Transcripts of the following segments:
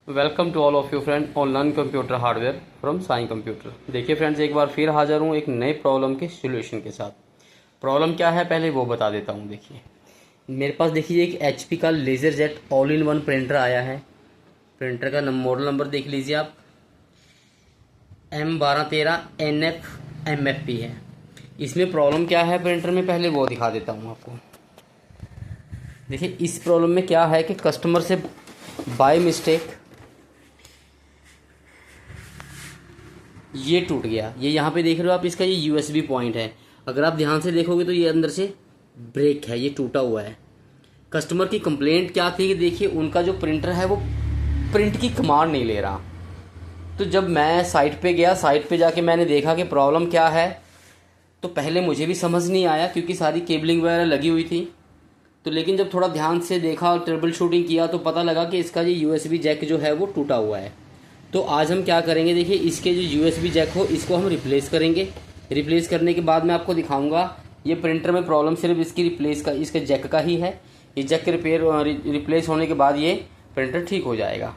Welcome to all of you friend on learn computer hardware from Sai computer. देखिए friends, एक बार फिर हाज़िर हूँ एक नए प्रॉब्लम के सॉल्यूशन के साथ। प्रॉब्लम क्या है पहले वो बता देता हूँ। देखिए मेरे पास देखिए एक एचपी का laser jet all in one printer आया है। प्रिंटर का मॉडल नंबर देख लीजिए आप, M1213 NF-MFP है। इसमें प्रॉब्लम क्या है प्रिंटर में पहले वो दिखा देता हूँ आपको। देखिए इस प्रॉब्लम में क्या है कि कस्टमर से बाय मिस्टेक ये टूट गया। ये यहाँ पे देख रहे हो आप, इसका ये यूएसबी पॉइंट है। अगर आप ध्यान से देखोगे तो ये अंदर से ब्रेक है, ये टूटा हुआ है। कस्टमर की कंप्लेंट क्या थी कि देखिए उनका जो प्रिंटर है वो प्रिंट की कमांड नहीं ले रहा। तो जब मैं साइट पे गया, साइट पे जाके मैंने देखा कि प्रॉब्लम क्या है, तो पहले मुझे भी समझ नहीं आया क्योंकि सारी केबलिंग वगैरह लगी हुई थी। तो लेकिन जब थोड़ा ध्यान से देखा और ट्रबल शूटिंग किया तो पता लगा कि इसका ये यूएसबी जैक जो है वो टूटा हुआ है। तो आज हम क्या करेंगे, देखिए इसके जो यूएसबी जैक हो इसको हम रिप्लेस करेंगे। रिप्लेस करने के बाद मैं आपको दिखाऊंगा ये प्रिंटर में प्रॉब्लम सिर्फ इसके जैक का ही है। ये जैक रिप्लेस होने के बाद ये प्रिंटर ठीक हो जाएगा।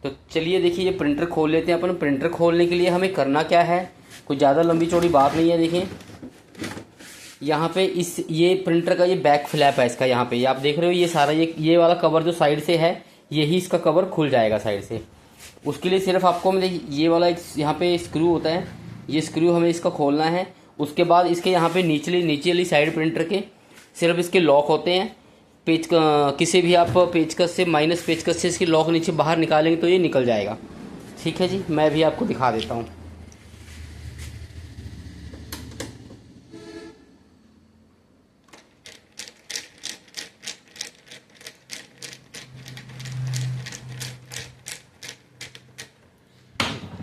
तो चलिए देखिए ये प्रिंटर खोल लेते हैं अपन। प्रिंटर खोलने के लिए हमें करना क्या है, कोई ज़्यादा लंबी चौड़ी बात नहीं है। देखिए यहाँ पे ये प्रिंटर का ये बैक फ्लैप है इसका, यहाँ पे ये आप देख रहे हो, ये सारा ये वाला कवर जो साइड से है यही इसका कवर खुल जाएगा साइड से। उसके लिए सिर्फ आपको देखिए ये वाला एक यहाँ पे स्क्रू होता है, ये स्क्रू हमें इसका खोलना है। उसके बाद इसके यहाँ पे नीचे वाली साइड प्रिंटर के सिर्फ इसके लॉक होते हैं। किसी भी आप पेचकस से, माइनस पेचकस से इसकी लॉक नीचे बाहर निकालेंगे तो ये निकल जाएगा। ठीक है जी, मैं भी आपको दिखा देता हूँ।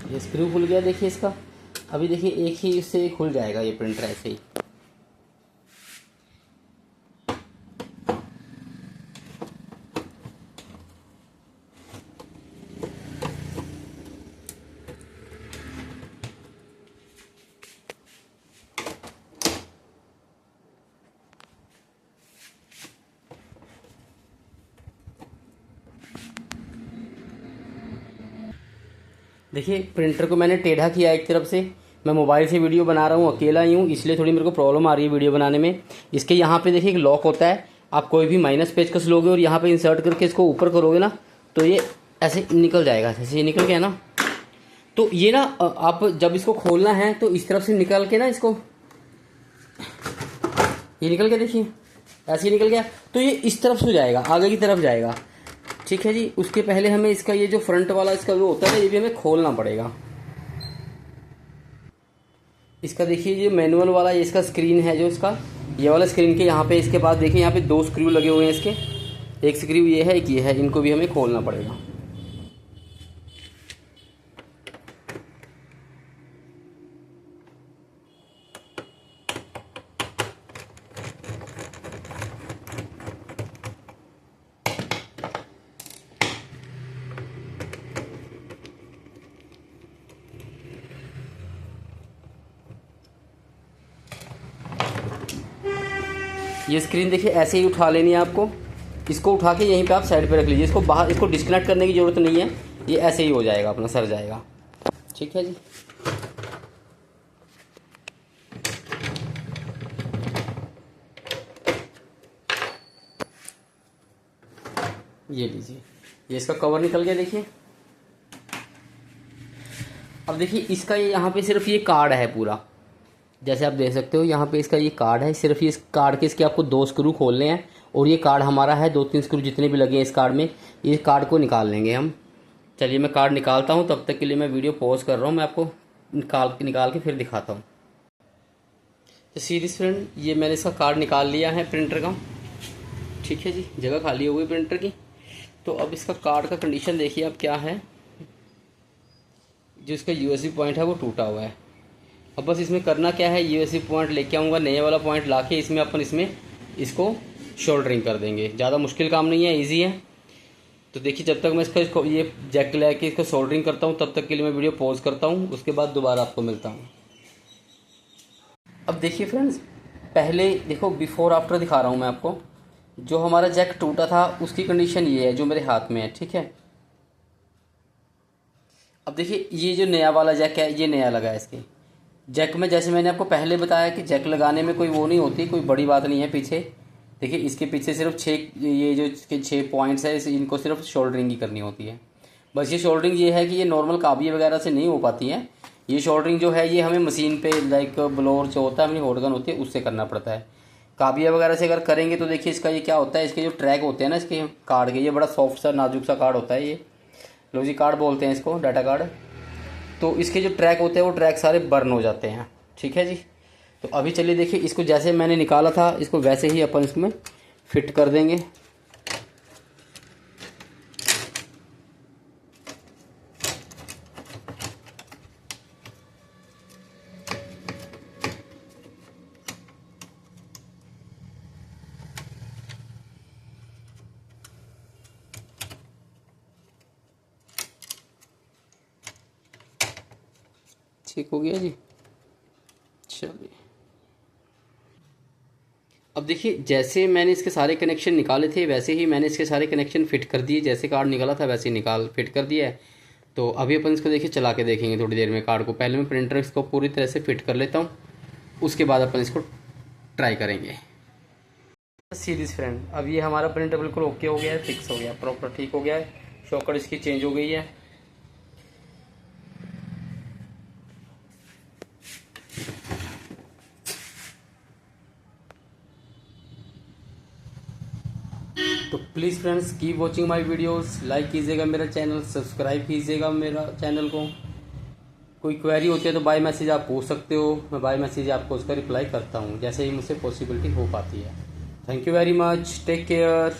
ये स्क्रू खुल गया देखिए इसका। अभी देखिए एक ही इससे खुल जाएगा ये प्रिंटर ऐसे ही। देखिए प्रिंटर को मैंने टेढ़ा किया एक तरफ से। मैं मोबाइल से वीडियो बना रहा हूँ, अकेला ही हूँ, इसलिए थोड़ी मेरे को प्रॉब्लम आ रही है वीडियो बनाने में। इसके यहाँ पे देखिए एक लॉक होता है। आप कोई भी माइनस पेचकस लोगे और यहाँ पे इंसर्ट करके इसको ऊपर करोगे ना तो ये ऐसे निकल जाएगा। जैसे ये निकल गया ना, तो ये ना आप जब इसको खोलना है तो इस तरफ से निकल के ना इसको, ये निकल गया देखिए, ऐसे ही निकल गया। तो ये इस तरफ से जाएगा, आगे की तरफ जाएगा। ठीक है जी। उसके पहले हमें इसका ये जो फ्रंट वाला इसका जो होता है ये भी हमें खोलना पड़ेगा। इसका देखिए ये मैनुअल वाला ये इसका स्क्रीन है, जो इसका ये वाला स्क्रीन के यहाँ पे इसके पास देखिए यहाँ पे 2 स्क्रू लगे हुए हैं इसके। एक स्क्रू ये है, एक ये है, इनको भी हमें खोलना पड़ेगा। ये स्क्रीन देखिए ऐसे ही उठा लेनी है आपको। इसको उठा के यहीं पे आप साइड पे रख लीजिए। इसको बाहर, इसको डिस्कनेक्ट करने की ज़रूरत नहीं है, ये ऐसे ही हो जाएगा, अपना सर जाएगा। ठीक है जी। ये लीजिए, ये इसका कवर निकल गया देखिए। अब देखिए इसका ये यहाँ पे सिर्फ ये कार्ड है पूरा, जैसे आप देख सकते हो यहाँ पे इसका ये कार्ड है। सिर्फ ये इस कार्ड के इसके आपको 2 स्क्रू खोलने हैं और ये कार्ड हमारा है 2-3 स्क्रू जितने भी लगे हैं इस कार्ड में, ये कार्ड को निकाल लेंगे हम। चलिए मैं कार्ड निकालता हूँ, तब तक के लिए मैं वीडियो पॉज कर रहा हूँ, मैं आपको निकाल के फिर दिखाता हूँ। तो सीरीज फ्रेंड, ये मैंने इसका कार्ड निकाल लिया है प्रिंटर का। ठीक है जी, जगह खाली हो गई प्रिंटर की। तो अब इसका कार्ड का कंडीशन देखिए अब क्या है। जो इसका यूएसबी पॉइंट है वो टूटा हुआ है। अब बस इसमें करना क्या है, यूएसबी पॉइंट लेके आऊँगा, नया वाला पॉइंट लाके इसमें अपन इसको शोल्डरिंग कर देंगे। ज़्यादा मुश्किल काम नहीं है, इजी है। तो देखिए जब तक मैं इसको ये जैक लेके इसको सोल्डरिंग करता हूँ तब तक के लिए मैं वीडियो पॉज करता हूँ, उसके बाद दोबारा आपको मिलता हूँ। अब देखिए फ्रेंड्स, पहले देखो बिफोर आफ्टर दिखा रहा हूँ मैं आपको। जो हमारा जैक टूटा था उसकी कंडीशन ये है जो मेरे हाथ में है। ठीक है, अब देखिए ये जो नया वाला जैक है ये नया लगा है इसके जैक में। जैसे मैंने आपको पहले बताया कि जैक लगाने में कोई वो नहीं होती, कोई बड़ी बात नहीं है। पीछे देखिए इसके पीछे सिर्फ 6 ये जो इसके 6 पॉइंट्स है इनको सिर्फ शोल्डरिंग ही करनी होती है बस। ये शोल्डरिंग ये है कि ये नॉर्मल काबिये वगैरह से नहीं हो पाती है। ये शोल्डरिंग जो है ये हमें मशीन पे लाइक ब्लोअर जो होता है अपनी हॉट गन होती है उससे करना पड़ता है। काबिया वगैरह से अगर करेंगे तो देखिए इसका ये क्या होता है, इसके जो ट्रैक होते हैं ना इसके कार्ड के, ये बड़ा सॉफ्ट सा नाजुक सा कार्ड होता है। ये लॉजिक कार्ड बोलते हैं इसको, डाटा कार्ड। तो इसके जो ट्रैक होते हैं वो ट्रैक सारे बर्न हो जाते हैं। ठीक है जी। तो अभी चलिए देखिए इसको जैसे मैंने निकाला था इसको वैसे ही अपन इसमें फिट कर देंगे। ठीक हो गया जी। चलिए अब देखिए जैसे मैंने इसके सारे कनेक्शन निकाले थे वैसे ही मैंने इसके सारे कनेक्शन फिट कर दिए। जैसे कार्ड निकाला था वैसे ही फिट कर दिया है। तो अभी अपन इसको देखिए चला के देखेंगे थोड़ी देर में कार्ड को। पहले मैं प्रिंटर इसको पूरी तरह से फिट कर लेता हूँ, उसके बाद अपन इसको ट्राई करेंगे। सीरीज फ्रेंड, अब ये हमारा प्रिंटर बिल्कुल ओके हो गया है, फिक्स हो गया, प्रॉपर ठीक हो गया है। शॉकर इसकी चेंज हो गई है। तो please friends keep watching my videos, like कीजिएगा मेरा चैनल, सब्सक्राइब कीजिएगा मेरा चैनल को। कोई क्वेरी होती है तो बाय मैसेज आप पूछ सकते हो, मैं बाय मैसेज आपको उसका रिप्लाई करता हूँ जैसे ही मुझसे पॉसिबिलिटी हो पाती है। Thank you very much, take care.